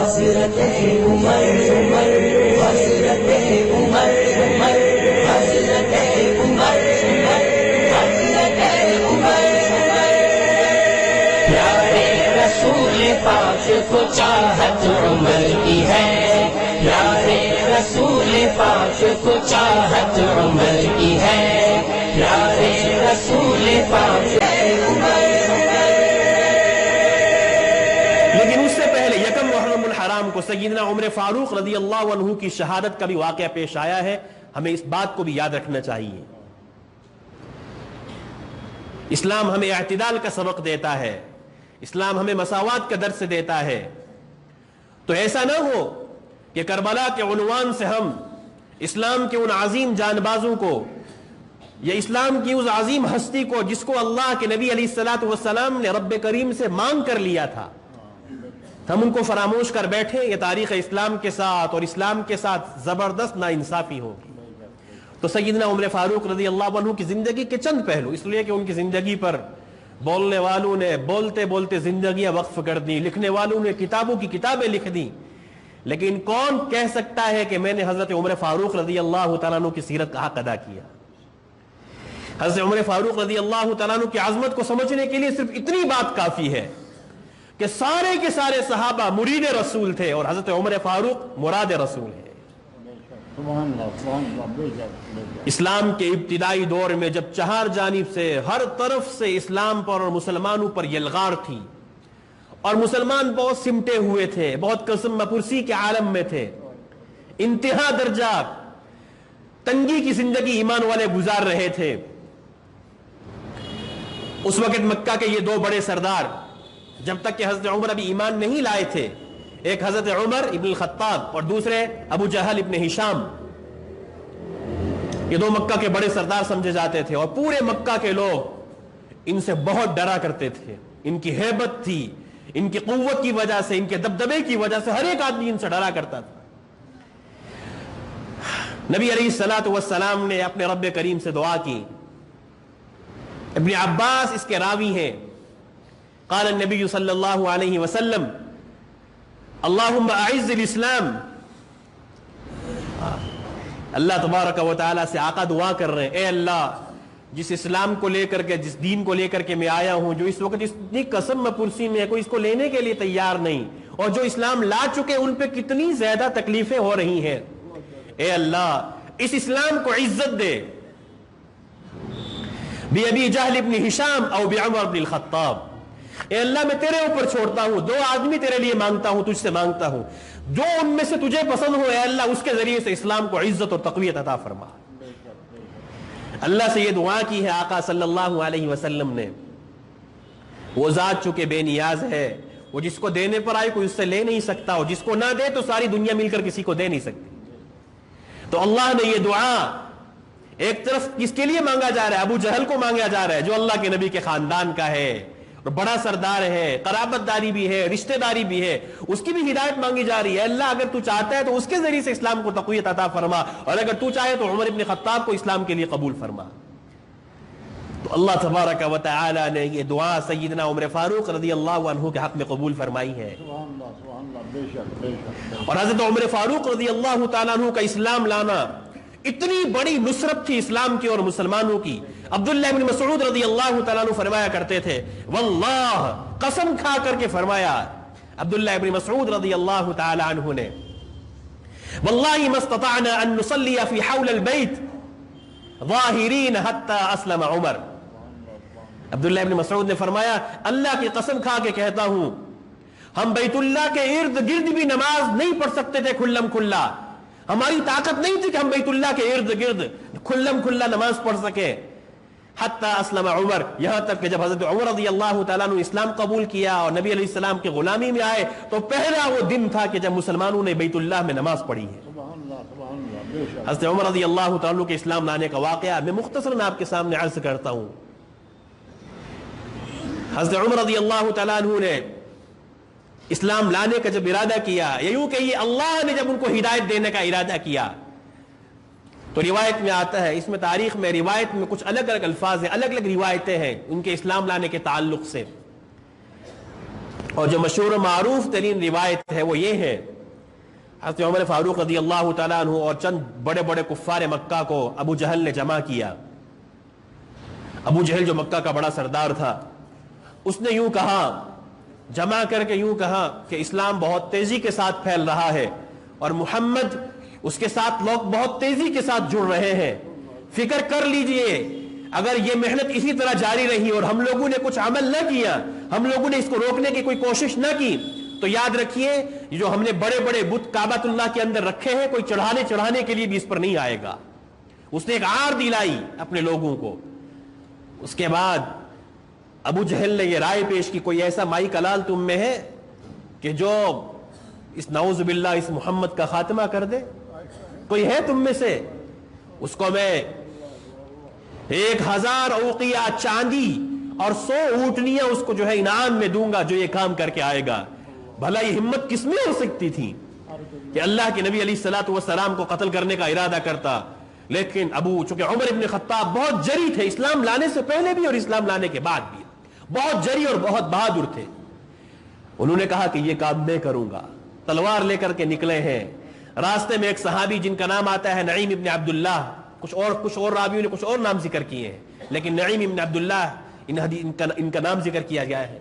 حضرت عمر حضرت عمر حضرت عمر حضرت عمر پیارے رسول پاک کو چاہت عمر کی ہے، پیارے رسول پاک کو چاہت عمر کی ہے، پیارے رسول پاک عمر۔ لیکن اس سے پہلے یکم محرم الحرام کو سیدنا عمر فاروق رضی اللہ عنہ کی شہادت کا بھی واقعہ پیش آیا ہے، ہمیں اس بات کو بھی یاد رکھنا چاہیے۔ اسلام ہمیں اعتدال کا سبق دیتا ہے، اسلام ہمیں مساوات کا درس دیتا ہے، تو ایسا نہ ہو کہ کربلا کے عنوان سے ہم اسلام کے ان عظیم جانبازوں کو یا اسلام کی اس عظیم ہستی کو جس کو اللہ کے نبی علیہ الصلوۃ والسلام نے رب کریم سے مانگ کر لیا تھا، ہم ان کو فراموش کر بیٹھے، یہ تاریخ اسلام کے ساتھ اور اسلام کے ساتھ زبردست ناانصافی ہوگی۔ تو سیدنا عمر فاروق رضی اللہ عنہ کی زندگی کے چند پہلو، اس لیے کہ ان کی زندگی پر بولنے والوں نے بولتے بولتے زندگیاں وقف کر دی، لکھنے والوں نے کتابوں کی کتابیں لکھ دی، لیکن کون کہہ سکتا ہے کہ میں نے حضرت عمر فاروق رضی اللہ تعالیٰ عنہ کی سیرت کا حق ادا کیا؟ حضرت عمر فاروق رضی اللہ تعالیٰ عنہ کی عظمت کو سمجھنے کے لیے صرف اتنی بات کافی ہے کہ سارے کے سارے صحابہ مرید رسول تھے اور حضرت عمر فاروق مراد رسول ہے۔ اسلام کے ابتدائی دور میں جب چہار جانب سے ہر طرف سے اسلام پر اور مسلمانوں پر یلغار تھی اور مسلمان بہت سمٹے ہوئے تھے، بہت قسم پرسی کے عالم میں تھے، انتہا درجہ تنگی کی زندگی ایمان والے گزار رہے تھے، اس وقت مکہ کے یہ دو بڑے سردار جب تک کہ حضرت عمر ابھی ایمان نہیں لائے تھے، ایک حضرت عمر ابن الخطاب اور دوسرے ابو جہل ابن ہشام، یہ دو مکہ کے بڑے سردار سمجھے جاتے تھے اور پورے مکہ کے لوگ ان سے بہت ڈرا کرتے تھے، ان کی ہیبت تھی، ان کی قوت کی وجہ سے، ان کے دبدبے کی وجہ سے ہر ایک آدمی ان سے ڈرا کرتا تھا۔ نبی علیہ الصلوۃ والسلام نے اپنے رب کریم سے دعا کی، ابن عباس اس کے راوی ہیں، قال النبی صلی اللہ علیہ وسلم اللہم اعز الاسلام، اللہ تبارک و تعالیٰ سے آقا دعا کر رہے ہیں، اے اللہ جس اسلام کو لے کر کے، جس دین کو لے کر کے میں آیا ہوں، جو اس وقت اتنی قسم پرسی میں ہے، کوئی اس کو لینے کے لیے تیار نہیں، اور جو اسلام لا چکے ان پہ کتنی زیادہ تکلیفیں ہو رہی ہیں، اے اللہ اس اسلام کو عزت دے، بِأَبِي جَهْلِ بْنِ ہشام او بعمر بن الخطاب، اے اللہ میں تیرے اوپر چھوڑتا ہوں، دو آدمی تیرے لیے مانگتا ہوں، تجھ سے مانگتا ہوں، جو ان میں سے تجھے پسند ہو اے اللہ اس کے ذریعے سے اسلام کو عزت اور تقویت عطا فرما۔ اللہ سے یہ دعا کی ہے آقا صلی اللہ علیہ وسلم نے، وہ ذات چونکہ بے نیاز ہے، وہ جس کو دینے پر آئے کوئی اس سے لے نہیں سکتا، اور جس کو نہ دے تو ساری دنیا مل کر کسی کو دے نہیں سکتی، تو اللہ نے یہ دعا ایک طرف کس کے لیے مانگا جا رہا ہے؟ ابو جہل کو مانگا جا رہا ہے جو اللہ کے نبی کے خاندان کا ہے اور بڑا سردار ہے، قرابت داری بھی ہے، رشتہ داری بھی ہے، اس کی بھی ہدایت مانگی جا رہی ہے، اللہ اگر تو چاہتا ہے تو اس کے ذریعے سے اسلام کو تقویت عطا فرما، اور اگر تو چاہے تو عمر ابن خطاب کو اسلام کے لیے قبول فرما۔ تو اللہ تبارک و تعالی نے یہ دعا سیدنا عمر فاروق رضی اللہ عنہ کے حق میں قبول فرمائی ہے، اور حضرت عمر فاروق رضی اللہ تعالیٰ عنہ کا اسلام لانا اتنی بڑی نصرت تھی اسلام کی اور مسلمانوں کی۔ عبداللہ بن مسعود رضی اللہ تعالیٰ عنہ فرمایا کرتے تھے، واللہ قسم کھا کر کے فرمایا عبداللہ بن مسعود رضی اللہ تعالیٰ عنہ نے، واللہ ما استطعنا ان نصلی فی حول البیت ظاہرین حتی اسلم عمر۔ عبداللہ بن مسعود نے فرمایا اللہ کی قسم کھا کے کہتا ہوں، ہم بیت اللہ کے ارد گرد بھی نماز نہیں پڑھ سکتے تھے کھلم کھلا، ہماری طاقت نہیں تھی کہ ہم بیت اللہ کے ارد گرد کھلم کھلا نماز پڑھ سکے، حتی اسلم عمر، یہاں تک کہ جب حضرت عمر رضی اللہ تعالیٰ عنہ اسلام قبول کیا اور نبی علیہ السلام کی غلامی میں آئے تو پہلا وہ دن تھا کہ جب مسلمانوں نے بیت اللہ میں نماز پڑھی ہے۔ حضرت عمر رضی اللہ تعالیٰ عنہ کے اسلام لانے کا واقعہ میں مختصراً آپ کے سامنے عرض کرتا ہوں۔ حضرت عمر رضی اللہ تعالیٰ عنہ نے اسلام لانے کا جب ارادہ کیا، یوں کہ یہ اللہ نے جب ان کو ہدایت دینے کا ارادہ کیا، تو روایت میں آتا ہے، اس میں تاریخ میں روایت میں کچھ الگ الگ الفاظ ہیں، الگ الگ روایتیں ہیں ان کے اسلام لانے کے تعلق سے۔ اور جو مشہور و معروف ترین روایت ہے وہ یہ ہے، حضرت عمر فاروق رضی اللہ تعالیٰ عنہ اور چند بڑے بڑے کفار مکہ کو ابو جہل نے جمع کیا۔ ابو جہل جو مکہ کا بڑا سردار تھا، اس نے یوں کہا، جمع کر کے یوں کہا کہ اسلام بہت تیزی کے ساتھ پھیل رہا ہے اور محمد اس کے ساتھ لوگ بہت تیزی کے ساتھ جڑ رہے ہیں، فکر کر لیجئے اگر یہ محنت اسی طرح جاری رہی اور ہم لوگوں نے کچھ عمل نہ کیا، ہم لوگوں نے اس کو روکنے کی کوئی کوشش نہ کی، تو یاد رکھیے جو ہم نے بڑے بڑے بت کعبۃ اللہ کے اندر رکھے ہیں، کوئی چڑھانے کے لیے بھی اس پر نہیں آئے گا۔ اس نے ایک عار دلائی اپنے لوگوں کو۔ اس کے بعد ابو جہل نے یہ رائے پیش کی، کوئی ایسا مائی کلال تم میں ہے کہ جو اس نعوذ باللہ اس محمد کا خاتمہ کر دے؟ کوئی ہے تم میں سے؟ اس کو میں 1000 اوقیہ چاندی اور 100 اونٹنیاں اس کو جو ہے انعام میں دوں گا جو یہ کام کر کے آئے گا۔ بھلا یہ ہمت کس میں ہو سکتی تھی کہ اللہ کے نبی علیہ الصلوۃ والسلام کو قتل کرنے کا ارادہ کرتا؟ لیکن چونکہ عمر ابن خطاب بہت جری تھے، اسلام لانے سے پہلے بھی اور اسلام لانے کے بعد بھی بہت جری اور بہت بہادر تھے۔ انہوں نے کہا کہ یہ کام میں کروں گا، تلوار لے کر کے نکلے ہیں۔ راستے میں ایک صحابی جن کا نام آتا ہے نعیم ابن عبداللہ، کچھ اور راویوں نے کچھ اور نام ذکر کیے ہیں، لیکن نعیم ابن عبداللہ ان کا نام ذکر کیا گیا ہے۔